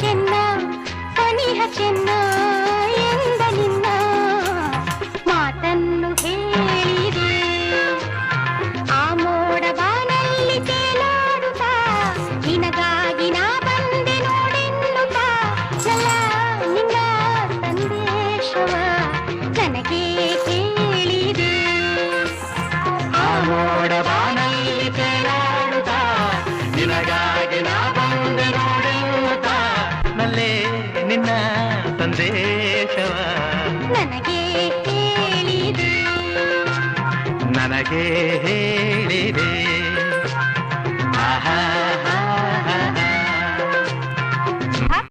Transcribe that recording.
ಚೆನ್ನ ಸನಿಹ ಚೆನ್ನ ಎಂದ ನಿನ್ನ ಮಾತನ್ನು ಹೇಳಿದೆ. ಆ ಮೋಡ ಬಾನಲ್ಲಿ ತೇಲಾಡುತ್ತಾ ನಿನಗಾಗಿ ನಾ ಬಂದೆ ನೋಡೆನ್ನುತ್ತಾ ಲಲ ನಿನ್ನ ಸಂದೇಶವ ನನಗೆ ಕೇಳಿದೆ. ಆ ಮೋಡ ಬಾನಲ್ಲಿ ತೇಲಾಡುತ್ತಾ ನಿನಗಾಗಿ ನಾ ಬಂದೆ ನೋಡೆನ್ನುತ್ತಾ ನಲ್ಲೇ ನಿನ್ನ ಸಂದೇಶವ ನನಗೆ ಹೇಳಿದೆ. ನನಗೆ ಹೇಳಿದೆ. ಆಹಾ